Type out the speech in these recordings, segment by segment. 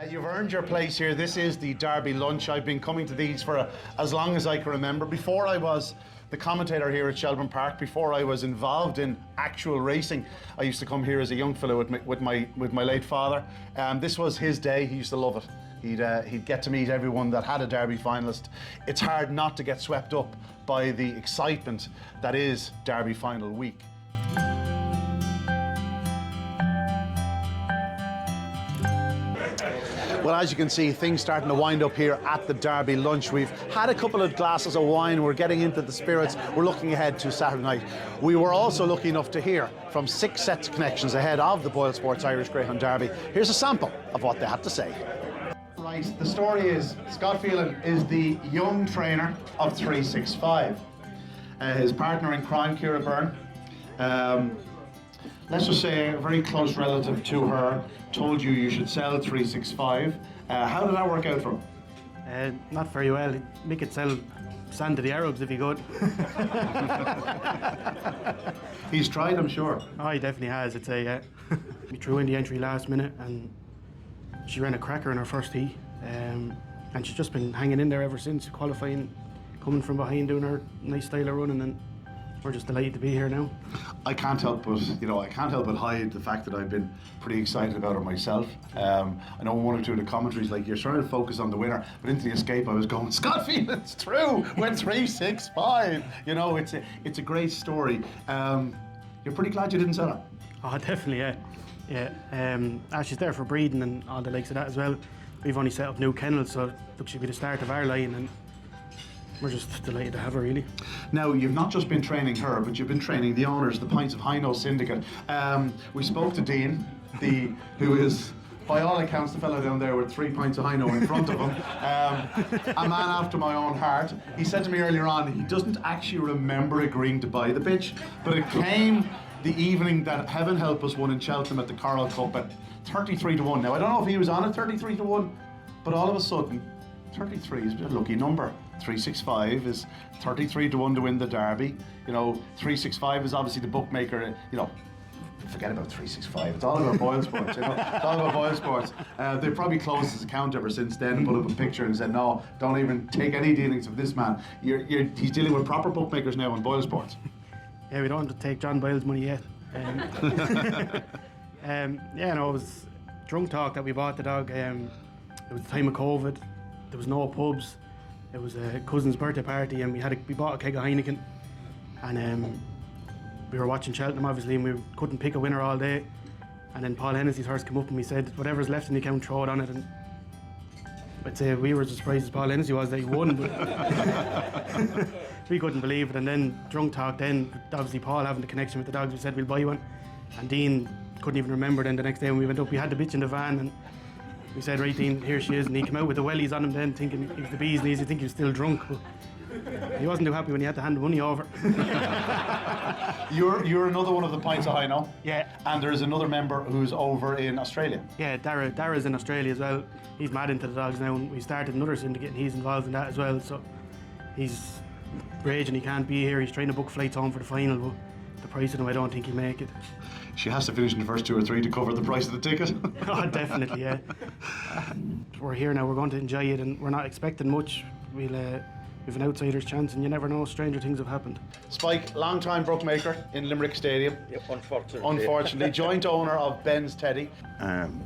You've earned your place here. This is the Derby lunch. I've been coming to these for as long as I can remember. Before I was the commentator here at Shelbourne Park, before I was involved in actual racing, I used to come here as a young fellow with my late father. This was his day. He used to love it. He'd get to meet everyone that had a Derby finalist. It's hard not to get swept up by the excitement that is Derby final week. Well, as you can see, things starting to wind up here at the Derby lunch. We've had a couple of glasses of wine. We're getting into the spirits. We're looking ahead to Saturday night. We were also lucky enough to hear from 6 sets of connections ahead of the BoyleSports Irish Greyhound Derby. Here's a sample of what they had to say. Right, the story is Scott Phelan is the young trainer of 365. His partner in crime, Ciara Byrne, let's just say a very close relative to her, told you should sell 365. How did that work out for him? Not very well. He'd make it sell sand to the Arabs if he could. He's tried, I'm sure. Oh, he definitely has, I'd say, yeah. We threw in the entry last minute and she ran a cracker in her first heat. And she's just been hanging in there ever since, qualifying, coming from behind, doing her nice style of running, and we're just delighted to be here now. I can't help but, hide the fact that I've been pretty excited about it myself. I know one or two of the commentaries, like, you're trying to focus on the winner, but into the escape I was going, Scott Phelan's through, went 365. You know, it's a great story. You're pretty glad you didn't sell her? Oh, definitely, yeah. Yeah, she's there for breeding and all the likes of that as well. We've only set up new kennels, so look, she'll be the start of our line, and we're just delighted to have her, really. Now, you've not just been training her, but you've been training the owners, the Pints of Hino syndicate. We spoke to Dean, who is, by all accounts, the fellow down there with 3 pints of Hino in front of him. A man after my own heart. He said to me earlier on, he doesn't actually remember agreeing to buy the bitch, but it came the evening that, heaven help us, won in Cheltenham at the Coral Cup at 33 to 1. Now, I don't know if he was on at 33 to 1, but all of a sudden, 33 is a lucky number. 365 is 33 to 1 to win the Derby. You know, 365 is obviously the bookmaker, you know, forget about 365. It's all about BoyleSports, you know. It's all about BoyleSports. They've probably closed his account ever since then and put up a picture and said, no, don't even take any dealings with this man. He's dealing with proper bookmakers now on BoyleSports. Yeah, we don't want to take John Boyle's money yet. Yeah, no, it was drunk talk that we bought the dog. It was the time of COVID. There was no pubs. It was a cousin's birthday party, and we bought a keg of Heineken, and we were watching Cheltenham, obviously, and we couldn't pick a winner all day. And then Paul Hennessy's horse came up and we said, whatever's left in the account, throw it on it. And I'd say we were as surprised as Paul Hennessy was that he won, but we couldn't believe it. And then drunk talk, then obviously Paul having the connection with the dogs, we said we'll buy one. And Dean couldn't even remember. Then the next day when we went up, we had the bitch in the van, and we said, right, Dean, here she is. And he came out with the wellies on him then, thinking he was the bee's knees. I think he was still drunk, but he wasn't too happy when he had to hand the money over. You're another one of the Pints of Hino. Yeah. And there's another member who's over in Australia. Yeah, Dara's in Australia as well. He's mad into the dogs now, and we started another syndicate and he's involved in that as well. So he's raging he can't be here. He's trying to book flights home for the final, but the price of them, I don't think he'll make it. She has to finish in the first 2 or 3 to cover the price of the ticket. Oh, definitely, yeah. We're here now, we're going to enjoy it, and we're not expecting much. We've an outsider's chance, and you never know, stranger things have happened. Spike, long-time bookmaker in Limerick Stadium. Yep, Unfortunately, joint owner of Ben's Teddy.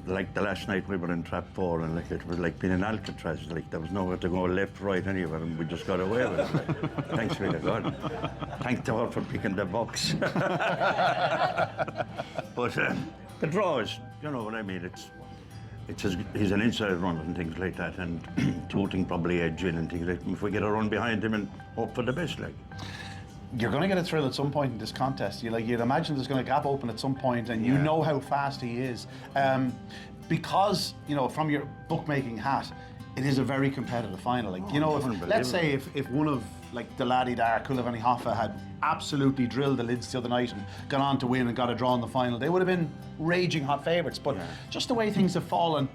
Like the last night we were in trap 4, and like it was like being in Alcatraz, like there was nowhere to go left, right, anywhere, and we just got away with it. Like, thanks be to God. Thank God for picking the box. But the draws, you know what I mean, he's an inside runner and things like that, and tooting probably edge in and things like that. If we get a run behind him and hope for the best, like. You're going to get a thrill at some point in this contest. You'd imagine there's going to gap open at some point, and you know how fast he is. Because, you know, from your bookmaking hat, it is a very competitive final. Like, you know, let's say if one of, like, the laddie there, Culavani Hoffa, had absolutely drilled the lids the other night and gone on to win and got a draw in the final, they would have been raging hot favourites. But just the way things have fallen,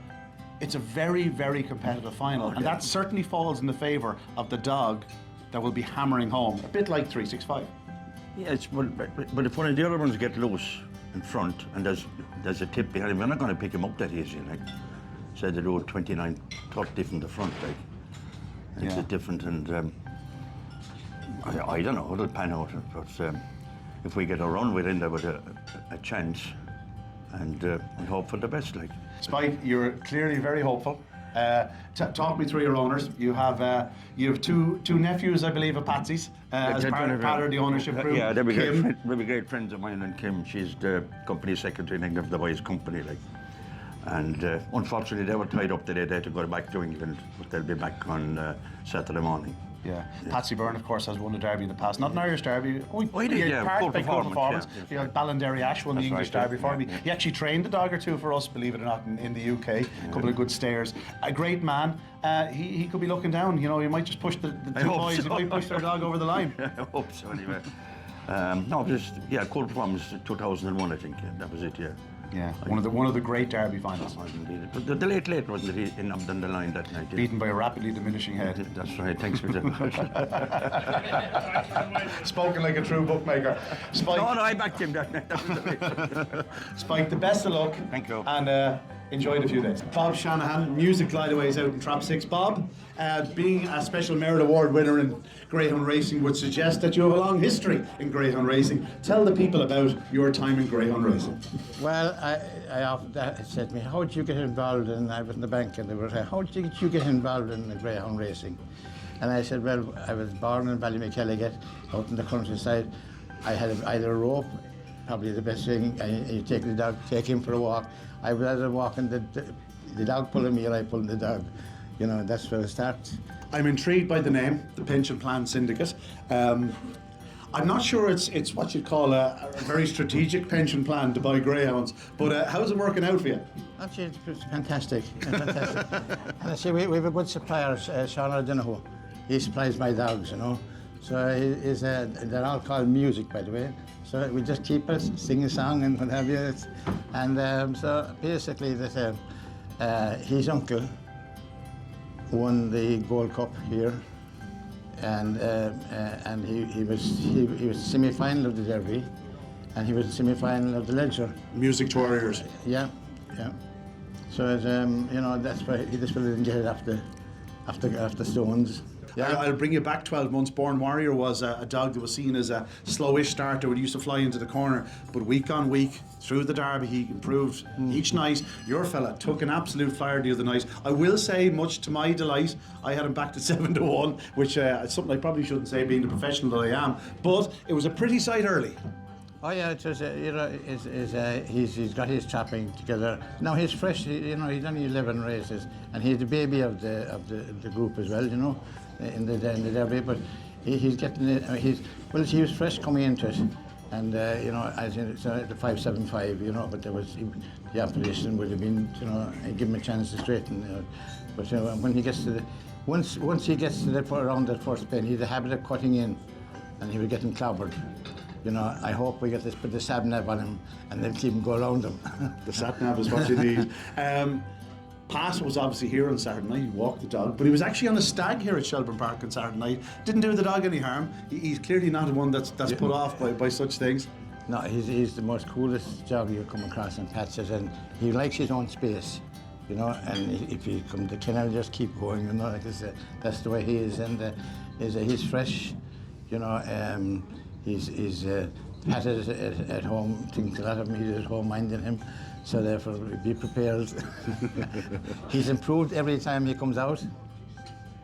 it's a very, very competitive final. And that certainly falls in the favour of the dog that will be hammering home, a bit like 365. Yeah, but if one of the other ones get loose in front and there's a tip behind him, we're not going to pick him up that easy, like. said they do 29, 30 from the front, like. It's Yeah. different, and I don't know, it'll pan out, but if we get a run, we're in there with a chance, and we hope for the best, like. Spike, you're clearly very hopeful. Talk me through your owners. You have two nephews, I believe, of Patsy's as part of the ownership group. Yeah, they'll be Kim. great friends of mine, and Kim, she's the company secretary of the boys' company, like. And unfortunately, they were tied up today. They had to go back to England, but they'll be back on Saturday morning. Yeah. Patsy Byrne, of course, has won the Derby in the past. Not an Irish Derby. He did, yeah. Part Full by full performance, performance. yeah. Ballinderry Ash won the That's English right, Derby for me. yeah. He actually trained a dog or two for us, believe it or not, in the UK. A couple of good stayers. A great man. He could be looking down. You know, he might just push the two boys. So. He might push their dog over the line. I hope so, anyway. No, just, cool performance, 2001, I think. Yeah, that was it, yeah. Yeah, one of the great Derby finals. But the late wasn't it in up down the line that night? Beaten by a rapidly diminishing head. That's right. Thanks for that. Spoken like a true bookmaker. Spike. No, I backed him that night. Spike, the best of luck. Thank you. And enjoy the few days. Bob Shanahan, music glideaways out in Trap 6. Bob, being a Special Merit Award winner in Greyhound Racing would suggest that you have a long history in Greyhound Racing. Tell the people about your time in Greyhound Racing. Well, I often said to me, how did you get involved? And I was in the bank, and they were saying, how did you get involved in the Greyhound Racing? And I said, well, I was born in Ballymakelliget, out in the countryside. I had either a rope, probably the best thing, and you take the dog, take him for a walk. I was either walking, the dog pulling me, or I pulling the dog. You know, that's where it starts. I'm intrigued by the name, the Pension Plan Syndicate. I'm not sure it's what you'd call a very strategic pension plan to buy greyhounds, but how's it working out for you? Actually, it's fantastic. Fantastic. And I say we have a good supplier, Sean O'Donoghue. He supplies my dogs, you know. So they're all called music, by the way. So we just keep it, sing a song and what have you. And so basically, his uncle won the Gold Cup here, and he was semi-final of the Derby, and he was semi-final of the Leger. Music to our ears. Yeah. So you know, that's why this fella didn't get it after Stones. Yeah. I'll bring you back 12 months. Born Warrior was a dog that was seen as a slowish starter when he used to fly into the corner, but week on week through the Derby he improved each night. Your fella took an absolute flyer the other night. I will say, much to my delight, I had him back to 7-1, which is something I probably shouldn't say being the professional that I am, but it was a pretty sight early. Oh yeah, it was, you know, he's got his trapping together. Now he's fresh, you know, he's only 11 races, and he's the baby of the group as well, you know, in the Derby. But he's getting it. He was fresh coming into it, and you know, as in so the 5.75, you know, but there was the opposition would have been, you know, give him a chance to straighten. You know. But you know, when he gets to the once he gets to around that first bend, he's a habit of cutting in, and he was getting clobbered. You know, I hope we get this, put the sat nav on him and then keep him go around him. The sat nav is what you need. Pat was obviously here on Saturday night. He walked the dog, but he was actually on a stag here at Shelbourne Park on Saturday night. Didn't do the dog any harm. He's clearly not one that's put off by such things. No, he's the most coolest dog you'll come across in Pat says, and he likes his own space, you know, and if you come to kennel, just keep going, you know, like that's the way he is, and he's fresh, you know. He's Pat is at home, thinks a lot of him, he's at home minding him, so therefore be prepared. He's improved every time he comes out,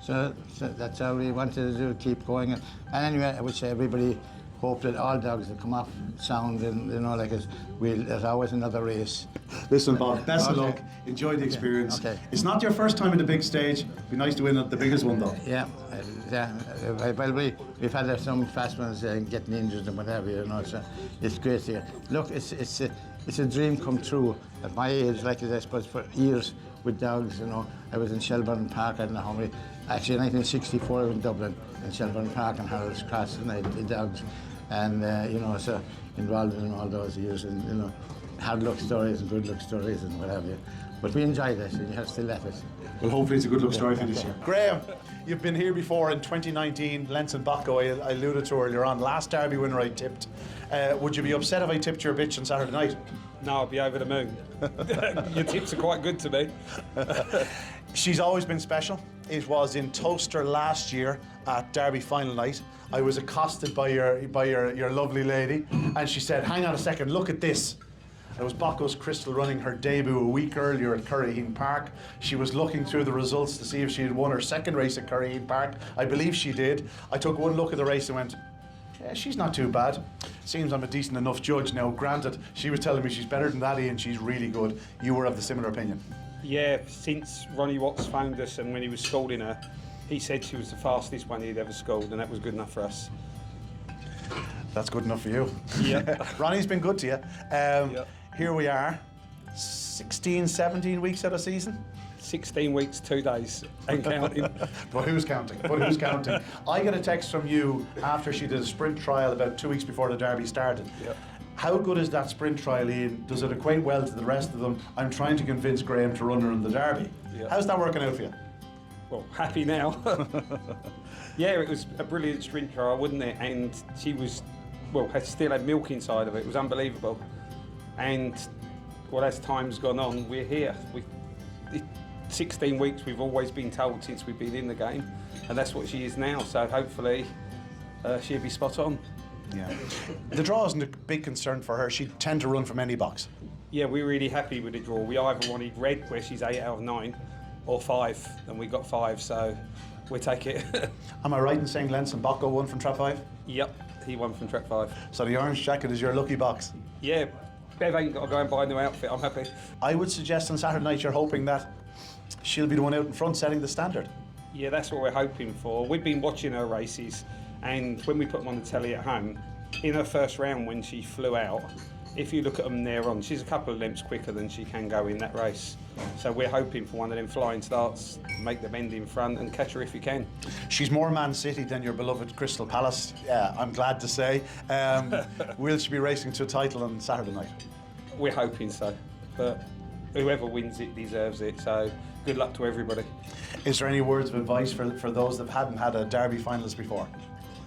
so that's how we wanted to do, keep going. And anyway, I would say everybody hope that all dogs will come off sound, and you know, like there's always another race. Listen, Bob, best of luck. Enjoy the experience. Okay. It's not your first time in the big stage. Be nice to win at the biggest one, though. Yeah. Well, we've had some fast ones getting injured and whatever, you know. So it's great to look. It's a dream come true at my age. Like I suppose for years with dogs, you know. I was in Shelbourne Park. I don't know how many. Actually, in 1964, I was in Dublin in Shelbourne Park and Harold's Cross, and I had the dogs, and you know, so involved in all those years, and you know. hard luck stories and good luck stories and what have you. But we enjoyed it, and you have still at it. Well, hopefully it's a good luck story for this year. Graham, you've been here before in 2019, Lenson Bocco, I alluded to earlier on. Last Derby winner I tipped. Would you be upset if I tipped your bitch on Saturday night? No, I'll be over the moon. Your tips are quite good to me. She's always been special. It was in Toaster last year at Derby final night. I was accosted by your lovely lady, and she said, "Hang on a second, look at this." It was Bocco's Crystal running her debut a week earlier at Curraheen Park. She was looking through the results to see if she had won her second race at Curraheen Park. I believe she did. I took one look at the race and went, yeah, she's not too bad. Seems I'm a decent enough judge now. Granted, she was telling me she's better than that, Ian. She's really good. You were of the similar opinion. Yeah, since Ronnie Watts phoned us and when he was schooling her, he said she was the fastest one he'd ever schooled, and that was good enough for us. That's good enough for you. Yeah. Ronnie's been good to you. Here we are, 16, 17 weeks out of season. 16 weeks, 2 days, and counting. But who's counting? I got a text from you after she did a sprint trial about 2 weeks before the Derby started. Yep. How good is that sprint trial, Ian? Does it equate well to the rest of them? I'm trying to convince Graham to run her in the Derby. Yep. How's that working out for you? Well, happy now. Yeah, it was a brilliant sprint trial, wasn't it? And she was, well, still had milk inside of it. It was unbelievable. And, well, as time's gone on, we're here. 16 weeks we've always been told since we've been in the game, and that's what she is now. So hopefully she'll be spot on. Yeah. The draw isn't a big concern for her. She'd tend to run from any box. Yeah, we're really happy with the draw. We either wanted red, where she's 8 out of 9, or 5, and we got 5, so we'll take it. Am I right in saying Lenson Bocco won from Trap 5? Yep, he won from track 5. So the orange jacket is your lucky box. Yeah, Bev ain't got to go and buy a new outfit. I'm happy. I would suggest on Saturday night you're hoping that she'll be the one out in front setting the standard. Yeah, that's what we're hoping for. We've been watching her races, and when we put them on the telly at home, in her first round when she flew out, if you look at them there on, she's a couple of lengths quicker than she can go in that race. So we're hoping for one of them flying starts, make them end in front and catch her if you can. She's more Man City than your beloved Crystal Palace, I'm glad to say. Will she be racing to a title on Saturday night? We're hoping so, but whoever wins it deserves it, so good luck to everybody. Is there any words of advice for those that hadn't had a Derby finalist before?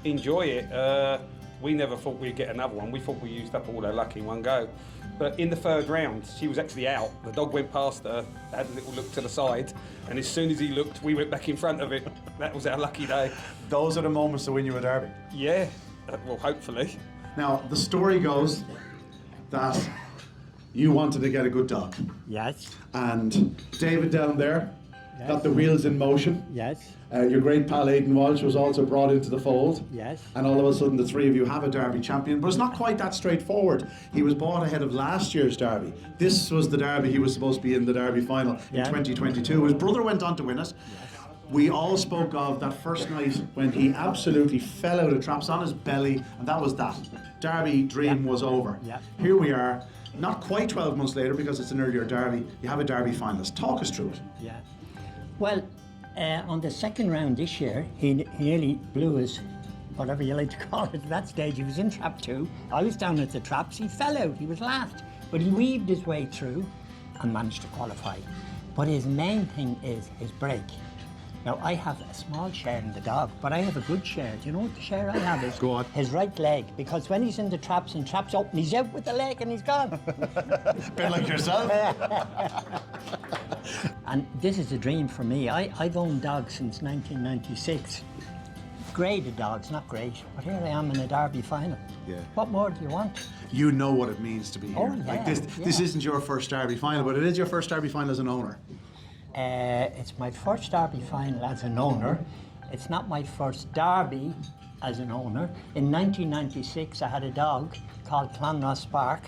Enjoy it. We never thought we'd get another one. We thought we used up all our luck in one go. But in the third round, she was actually out. The dog went past her, had a little look to the side, and as soon as he looked, we went back in front of it. That was our lucky day. Those are the moments to win you a Derby. Yeah, well, hopefully. Now, the story goes that you wanted to get a good dog. Yes, And David down there got the wheels in motion. yes, Your great pal Aidan Walsh was also brought into the fold. yes. And all of a sudden the three of you have a Derby champion. But it's not quite that straightforward. He was bought ahead of last year's Derby. This was the Derby he was supposed to be in the Derby final in Yeah. 2022. His brother went on to win it. We all spoke of that first night when he absolutely fell out of traps on his belly, and that was that. Derby dream was over. Yeah. Here we are, not quite 12 months later because it's an earlier Derby. You have a Derby finalist. Talk us through it. Yeah. Well, on the second round this year, he nearly blew his, whatever you like to call it, at that stage. He was in trap 2. I was down at the traps. He fell out. He was last. But he weaved his way through and managed to qualify. But his main thing is his break. Now, I have a small share in the dog, but I have a good share. Do you know what the share I have is? Go on. His right leg, because when he's in the traps and traps open, he's out with the leg and he's gone. Bit like yourself. And this is a dream for me. I've owned dogs since 1996. Graded dogs, not great, but here I am in a Derby final. Yeah. What more do you want? You know what it means to be here. Oh, Like yeah, this yeah. isn't your first Derby final, but it is your first Derby final as an owner. It's my first Derby final as an owner. It's not my first Derby as an owner. In 1996, I had a dog called Clonross Spark,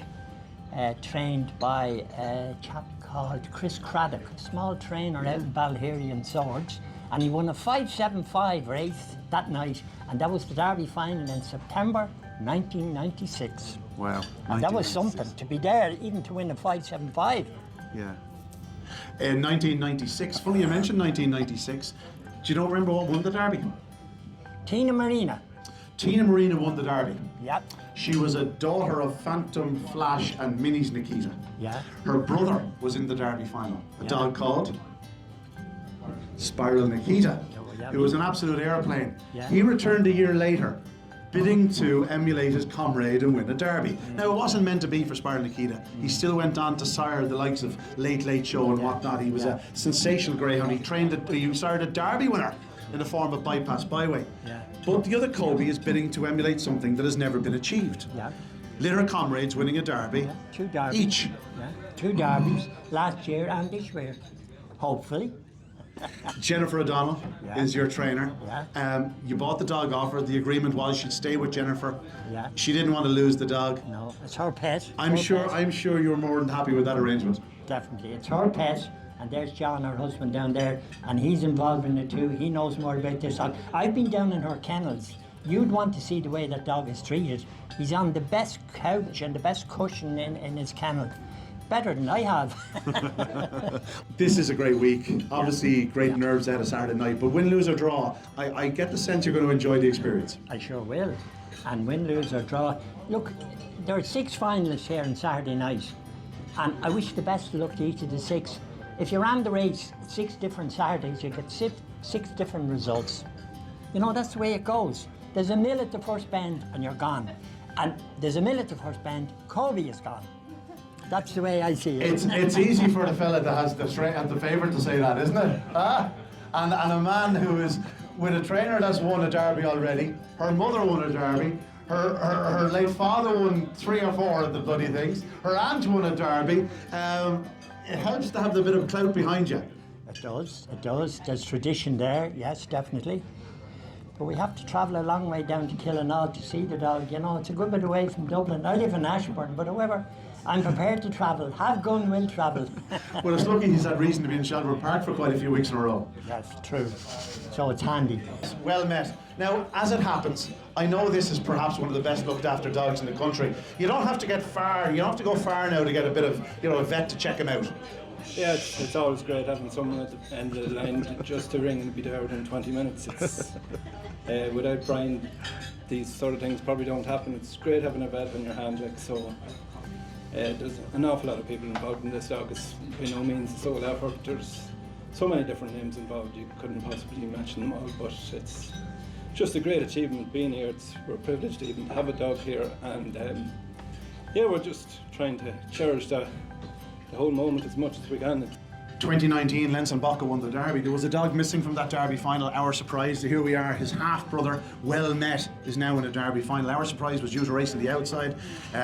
trained by a chap called Chris Craddock, a small trainer out in Ballyherian Swords, and he won a 5.75 race that night, and that was the Derby final in September 1996. Wow. And that was something, to be there, even to win a 5.75. Yeah. In 1996, funny you mentioned 1996. Do you don't remember what won the Derby? Tina Marina. Tina Marina won the Derby. Yep. She was a daughter of Phantom, Flash and Minnie's Nikita. Yeah. Her brother was in the Derby final. A dog called Spiral Nikita, yeah. who was an absolute airplane. Yeah. He returned a year later, bidding to emulate his comrade and win a Derby. Now, it wasn't meant to be for Spiral Nikita. He still went on to sire the likes of Late Late Show and whatnot. He was a sensational greyhound. He sired a Derby winner in the form of Bypass Byway. Yeah. But the other Kobe is bidding to emulate something that has never been achieved. Yeah. Litter comrades winning a Derby. Yeah. 2 derbies. Each. Yeah. 2 derbies last year and this year. Hopefully. Jennifer O'Donnell Yeah. is your trainer. Yeah. You bought the dog off her. The agreement was she'd stay with Jennifer. Yeah. She didn't want to lose the dog. No, it's her pet. I'm Her sure. pet. I'm sure you're more than happy with that arrangement. Definitely. It's her pet. And there's John, her husband, down there, and he's involved in it too. He knows more about this dog. I've been down in her kennels. You'd want to see the way that dog is treated. He's on the best couch and the best cushion in his kennel. Better than I have. This is a great week. Obviously, great nerves ahead of Saturday night. But win, lose or draw, I get the sense you're going to enjoy the experience. I sure will. And win, lose or draw. Look, there are 6 finalists here on Saturday night. And I wish the best of luck to each of the 6. If you ran the race 6 different Saturdays, you get 6 different results. You know, that's the way it goes. There's a mill at the first bend and you're gone. And there's a mill at the first bend, Kobe is gone. That's the way I see it. It's easy for the fella that has the favourite to say that, isn't it? And a man who is with a trainer that's won a Derby already. Her mother won a Derby. Her late father won 3 or 4 of the bloody things. Her aunt won a Derby. It helps to have the bit of clout behind you. It does, it does. There's tradition there, yes, definitely. But we have to travel a long way down to Killinall to see the dog. You know, it's a good bit away from Dublin. I live in Ashbourne, but however, I'm prepared to travel. Have gun, will travel. Well, it's lucky he's had reason to be in Shelbourne Park for quite a few weeks in a row. That's true. So it's handy. Well met. Now, as it happens, I know this is perhaps one of the best looked after dogs in the country. You don't have to get far. You don't have to go far now to get a bit of, a vet to check him out. Yeah, it's always great having someone at the end of the line just to ring and be there within 20 minutes. It's, without Brian, these sort of things probably don't happen. It's great having a vet in your hand, like so. There's an awful lot of people involved in this dog. It's by no means a sole effort. There's so many different names involved, you couldn't possibly mention them all, but it's just a great achievement being here. We're privileged to even have a dog here, and yeah, we're just trying to cherish the whole moment as much as we can. 2019, Lenson Bocca won the Derby. There was a dog missing from that Derby final. Our surprise, here we are, his half-brother, Well Met, is now in a Derby final. Our surprise was due to race on the outside.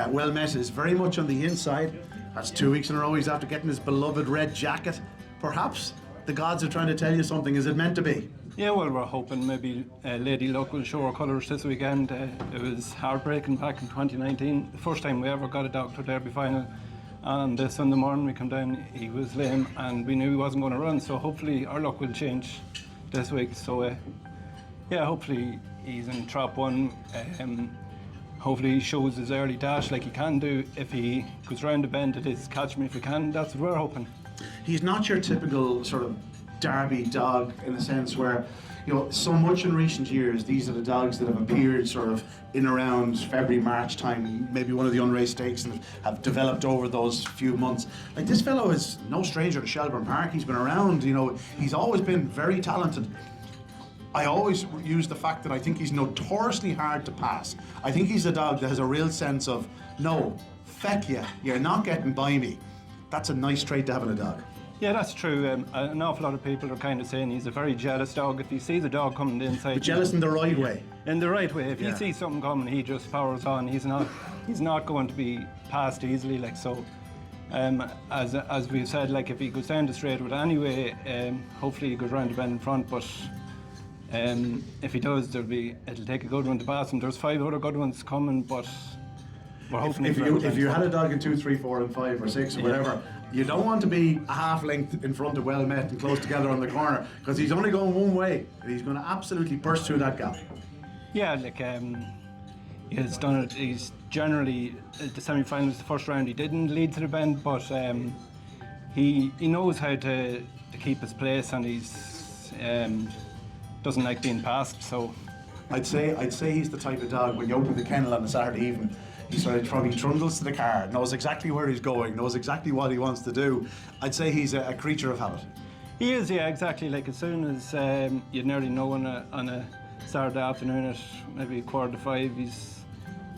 Well Met is very much on the inside. That's 2 weeks in a row he's after getting his beloved red jacket. Perhaps the gods are trying to tell you something. Is it meant to be? Yeah, well, we're hoping maybe Lady Luck will show her colours this weekend. It was heartbreaking back in 2019, the first time we ever got a dog to a Derby final. And the Sunday morning we come down, he was lame and we knew he wasn't going to run, so hopefully our luck will change this week. So yeah, hopefully he's in trap 1. Hopefully he shows his early dash like he can do. If he goes round the bend, it is catch me if he can. That's what we're hoping. He's not your typical sort of Derby dog in a sense where, so much in recent years, these are the dogs that have appeared sort of in around February, March time, maybe one of the unraced stakes, and have developed over those few months. Like, this fellow is no stranger to Shelbourne Park. He's been around, he's always been very talented. I always use the fact that I think he's notoriously hard to pass. I think he's a dog that has a real sense of, no, feck you, you're not getting by me. That's a nice trait to have in a dog. Yeah, that's true. An awful lot of people are kind of saying he's a very jealous dog. If he sees a dog coming inside, But jealous in the right way. In the right way. If Yeah. he sees something coming, he just powers on. He's not going to be passed easily. Like so, as we've said, like if he goes down the straight with anyway, hopefully he goes round the bend in front. But if he does, it'll take a good one to pass him. There's 5 other good ones coming, but we're hoping. If you had a dog in 2, 3, 4, and 5 or 6 or whatever, you don't want to be a half length in front of Well Met and close together on the corner, because he's only going one way and he's going to absolutely burst through that gap. Yeah, like he's done it. He's generally the semi-finals, the first round, he didn't lead to the bend, but he knows how to keep his place, and he's doesn't like being passed. So I'd say he's the type of dog when you open the kennel on a Saturday evening, he sort of probably trundles to the car, knows exactly where he's going, knows exactly what he wants to do. I'd say he's a creature of habit. He is, yeah, exactly. Like as soon as you'd nearly know on a Saturday afternoon at maybe 4:45,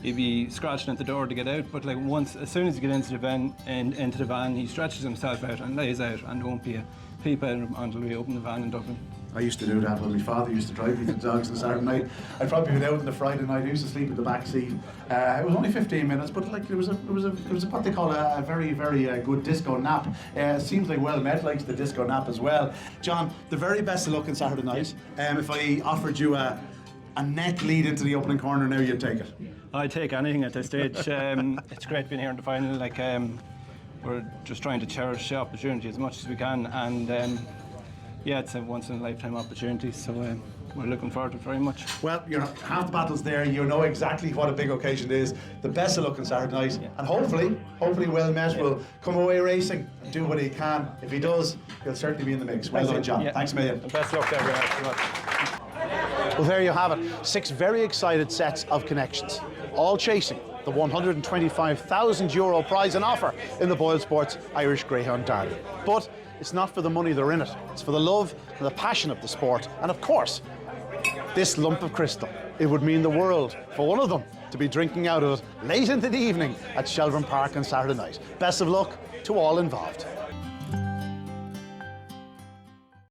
he'd be scratching at the door to get out. But like as soon as you get into the van, he stretches himself out and lays out, and there won't be a peep out until we open the van in Dublin. I used to do that when my father used to drive me to the dogs on Saturday night. I'd probably been out on the Friday night. I used to sleep in the back seat. It was only 15 minutes, but like it was what they call a very, very good disco nap. Seems like well met likes the disco nap as well. John, the very best of luck on Saturday night. If I offered you a neck lead into the opening corner now, you'd take it. I'd take anything at this stage. It's great being here in the final. Like we're just trying to cherish the opportunity as much as we can, and yeah, it's a once-in-a-lifetime opportunity, so we're looking forward to it very much. Well, half the battle's there. You know exactly what a big occasion it is. The best of luck on Saturday night, and hopefully well met will come away racing and do what he can. If he does, he'll certainly be in the mix. Well done, John. Thanks a million. And best of luck to everyone. Well, there you have it. 6 very excited sets of connections, all chasing the €125,000 prize and offer in the BoyleSports Irish Greyhound Derby. But it's not for the money they're in it. It's for the love and the passion of the sport. And of course, this lump of crystal. It would mean the world for one of them to be drinking out of it late into the evening at Shelbourne Park on Saturday night. Best of luck to all involved.